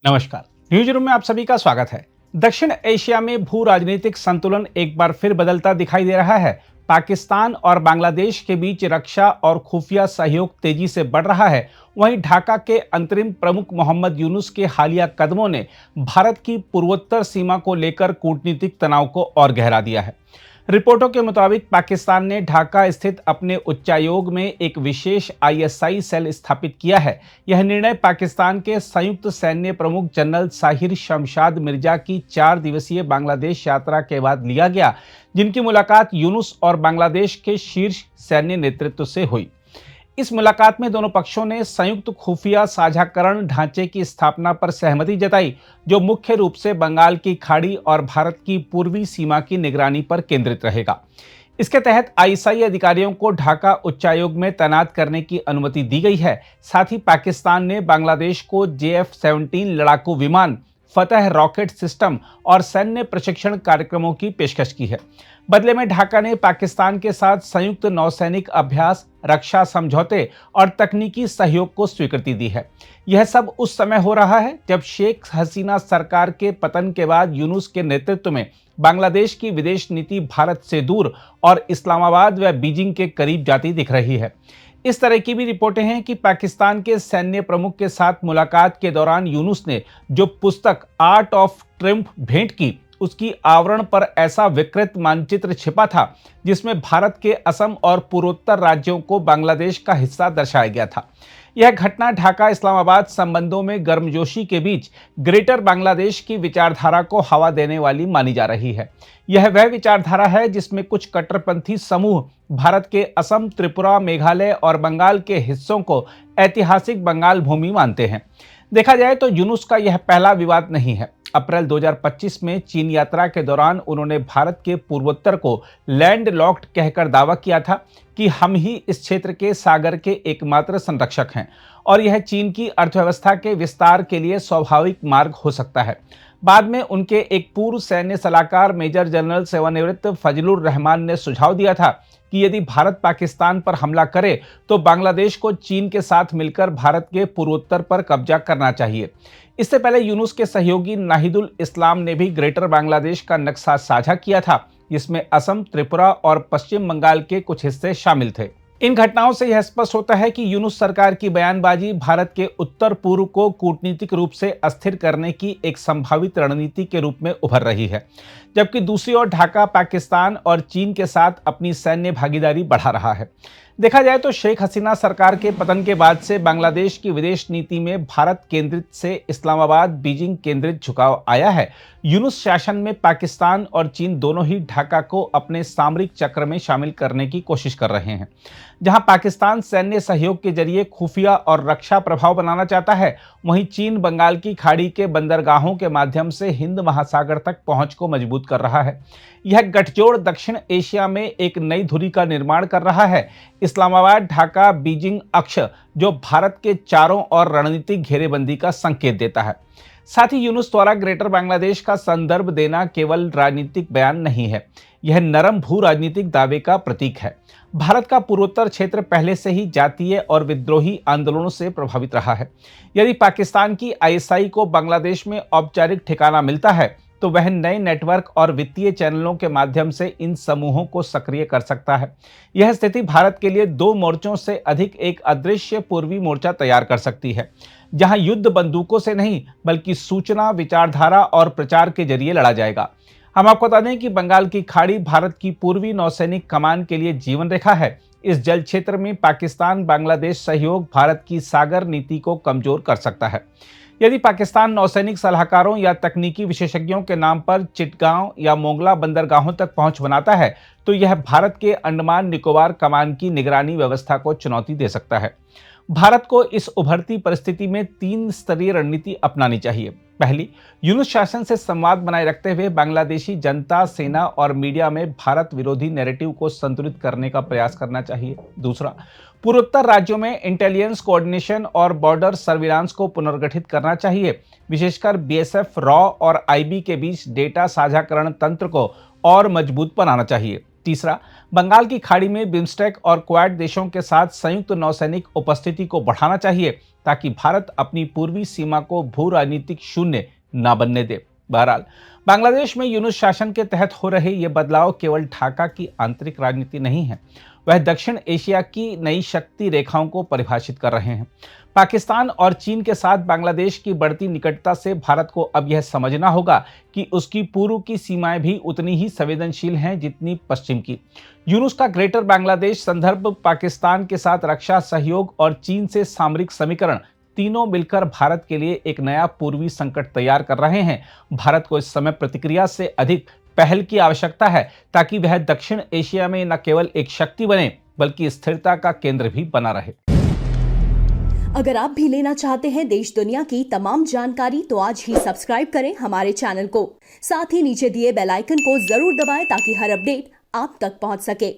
नमस्कार। News room में आप सभी का स्वागत है। दक्षिण एशिया में भू राजनीतिक संतुलन एक बार फिर बदलता दिखाई दे रहा है। पाकिस्तान और बांग्लादेश के बीच रक्षा और खुफिया सहयोग तेजी से बढ़ रहा है। वहीं ढाका के अंतरिम प्रमुख मोहम्मद यूनुस के हालिया कदमों ने भारत की पूर्वोत्तर सीमा को लेकर कूटनीतिक तनाव को और गहरा दिया है। रिपोर्टों के मुताबिक पाकिस्तान ने ढाका स्थित अपने उच्चायोग में एक विशेष आईएसआई सेल स्थापित किया है। यह निर्णय पाकिस्तान के संयुक्त सैन्य प्रमुख जनरल साहिर शमशाद मिर्जा की 4 दिवसीय बांग्लादेश यात्रा के बाद लिया गया, जिनकी मुलाकात यूनुस और बांग्लादेश के शीर्ष सैन्य नेतृत्व से हुई। इस मुलाकात में दोनों पक्षों ने संयुक्त खुफिया साझाकरण ढांचे की स्थापना पर सहमति जताई, जो मुख्य रूप से बंगाल की खाड़ी और भारत की पूर्वी सीमा की निगरानी पर केंद्रित रहेगा। इसके तहत आईएसआई अधिकारियों को ढाका उच्चायोग में तैनात करने की अनुमति दी गई है। साथ ही पाकिस्तान ने बांग्लादेश को JF-17 लड़ाकू विमान, फतह रॉकेट सिस्टम और सैन्य प्रशिक्षण कार्यक्रमों की पेशकश की है। बदले में ढाका ने पाकिस्तान के साथ संयुक्त नौसैनिक अभ्यास, रक्षा समझौते और तकनीकी सहयोग को स्वीकृति दी है। यह सब उस समय हो रहा है जब शेख हसीना सरकार के पतन के बाद यूनुस के नेतृत्व में बांग्लादेश की विदेश नीति भारत से दूर और इस्लामाबाद व बीजिंग के करीब जाती दिख रही है। इस तरह की भी रिपोर्टें हैं कि पाकिस्तान के सैन्य प्रमुख के साथ मुलाकात के दौरान यूनुस ने जो पुस्तक आर्ट ऑफ ट्रिम्फ भेंट की, उसकी आवरण पर ऐसा विकृत मानचित्र छिपा था जिसमें भारत के असम और पूर्वोत्तर राज्यों को बांग्लादेश का हिस्सा दर्शाया गया था। यह घटना ढाका इस्लामाबाद संबंधों में गर्मजोशी के बीच ग्रेटर बांग्लादेश की विचारधारा को हवा देने वाली मानी जा रही है। यह वह विचारधारा है जिसमें कुछ कट्टरपंथी समूह भारत के असम, त्रिपुरा, मेघालय और बंगाल के हिस्सों को ऐतिहासिक बंगाल भूमि मानते हैं। देखा जाए तो यूनुस का यह पहला विवाद नहीं है। अप्रैल 2025 में चीन यात्रा के दौरान उन्होंने भारत के पूर्वोत्तर को लैंड लॉक्ड कहकर दावा किया था कि हम ही इस क्षेत्र के सागर के एकमात्र संरक्षक हैं और यह चीन की अर्थव्यवस्था के विस्तार के लिए स्वाभाविक मार्ग हो सकता है। बाद में उनके एक पूर्व सैन्य सलाहकार मेजर जनरल सेवानिवृत्त फजलुर रहमान ने सुझाव दिया था कि यदि भारत पाकिस्तान पर हमला करे तो बांग्लादेश को चीन के साथ मिलकर भारत के पूर्वोत्तर पर कब्जा करना चाहिए। इससे पहले यूनुस के सहयोगी नाहिदुल इस्लाम ने भी ग्रेटर बांग्लादेश का नक्शा साझा किया था, जिसमें असम, त्रिपुरा और पश्चिम बंगाल के कुछ हिस्से शामिल थे। इन घटनाओं से यह स्पष्ट होता है कि यूनुस सरकार की बयानबाजी भारत के उत्तर पूर्व को कूटनीतिक रूप से अस्थिर करने की एक संभावित रणनीति के रूप में उभर रही है, जबकि दूसरी ओर ढाका पाकिस्तान और चीन के साथ अपनी सैन्य भागीदारी बढ़ा रहा है। देखा जाए तो शेख हसीना सरकार के पतन के बाद से बांग्लादेश की विदेश नीति में भारत केंद्रित से इस्लामाबाद, बीजिंग केंद्रित झुकाव आया है। यूनुस शासन में पाकिस्तान और चीन दोनों ही ढाका को अपने सामरिक चक्र में शामिल करने की कोशिश कर रहे हैं। जहां पाकिस्तान सैन्य सहयोग के जरिए खुफिया और रक्षा प्रभाव बनाना चाहता है, वहीं चीन बंगाल की खाड़ी के बंदरगाहों के माध्यम से हिंद महासागर तक पहुंच को मजबूत कर रहा है। यह गठजोड़ दक्षिण एशिया में एक नई धुरी का निर्माण कर रहा है। इस्लामाबाद, ढाका, बीजिंग अक्ष जो भारत के चारों ओर रणनीतिक घेरेबंदी का संकेत देता है। साथ ही यूनुस द्वारा ग्रेटर बांग्लादेश का संदर्भ देना केवल राजनीतिक बयान नहीं है, यह नरम भू राजनीतिक दावे का प्रतीक है। भारत का पूर्वोत्तर क्षेत्र पहले से ही जातीय और विद्रोही आंदोलनों से प्रभावित रहा है। यदि पाकिस्तान की आईएसआई को बांग्लादेश में औपचारिक ठिकाना मिलता है तो वह नए नेटवर्क और वित्तीय चैनलों के माध्यम से इन समूहों को सक्रिय कर सकता है। यह स्थिति भारत के लिए 2 मोर्चों से अधिक एक अदृश्य पूर्वी मोर्चा तैयार कर सकती है, जहां युद्ध बंदूकों से नहीं बल्कि सूचना, विचारधारा और प्रचार के जरिए लड़ा जाएगा। हम आपको बता दें कि बंगाल की खाड़ी भारत की पूर्वी नौसैनिक कमान के लिए जीवन रेखा है। इस जल क्षेत्र में पाकिस्तान बांग्लादेश सहयोग भारत की सागर नीति को कमजोर कर सकता है। यदि पाकिस्तान नौसैनिक सलाहकारों या तकनीकी विशेषज्ञों के नाम पर चिटगांव या मोंगला बंदरगाहों तक पहुंच बनाता है तो यह भारत के अंडमान निकोबार कमान की निगरानी व्यवस्था को चुनौती दे सकता है। भारत को इस उभरती परिस्थिति में 3 स्तरीय रणनीति अपनानी चाहिए। पहली, यूनुस शासन से संवाद बनाए रखते हुए बांग्लादेशी जनता, सेना और मीडिया में भारत विरोधी नैरेटिव को संतुलित करने का प्रयास करना चाहिए। दूसरा, पूर्वोत्तर राज्यों में इंटेलिजेंस कोऑर्डिनेशन और बॉर्डर सर्विलांस को पुनर्गठित करना चाहिए। विशेषकर बीएसएफ, रॉ और आईबी के बीच डेटा साझाकरण तंत्र को और मजबूत बनाना चाहिए। तीसरा, बंगाल की खाड़ी में बिम्स्टेक और क्वाड देशों के साथ संयुक्त नौसैनिक उपस्थिति को बढ़ाना चाहिए ताकि भारत अपनी पूर्वी सीमा को भू राजनीतिक शून्य न बनने दे। बहरहाल, बांग्लादेश में यूनुस शासन के तहत हो रहे ये बदलाव केवल ढाका की आंतरिक राजनीति नहीं है, वह दक्षिण एशिया की नई शक्ति रेखाओं को परिभाषित कर रहे हैं। पाकिस्तान और चीन के साथ बांग्लादेश की बढ़ती निकटता से भारत को अब यह समझना होगा कि उसकी पूर्व की सीमाएं भी उतनी ही संवेदनशील हैं जितनी पश्चिम की। यूनुस का ग्रेटर बांग्लादेश संदर्भ, पाकिस्तान के साथ रक्षा सहयोग और चीन से सामरिक समीकरण तीनों मिलकर भारत के लिए एक नया पूर्वी संकट तैयार कर रहे हैं। भारत को इस समय प्रतिक्रिया से अधिक पहल की आवश्यकता है ताकि वह दक्षिण एशिया में न केवल एक शक्ति बने बल्कि स्थिरता का केंद्र भी बना रहे। अगर आप भी लेना चाहते हैं देश दुनिया की तमाम जानकारी तो आज ही सब्सक्राइब करें हमारे चैनल को। साथ ही नीचे दिए बेल आइकन को जरूर दबाएं ताकि हर अपडेट आप तक पहुंच सके।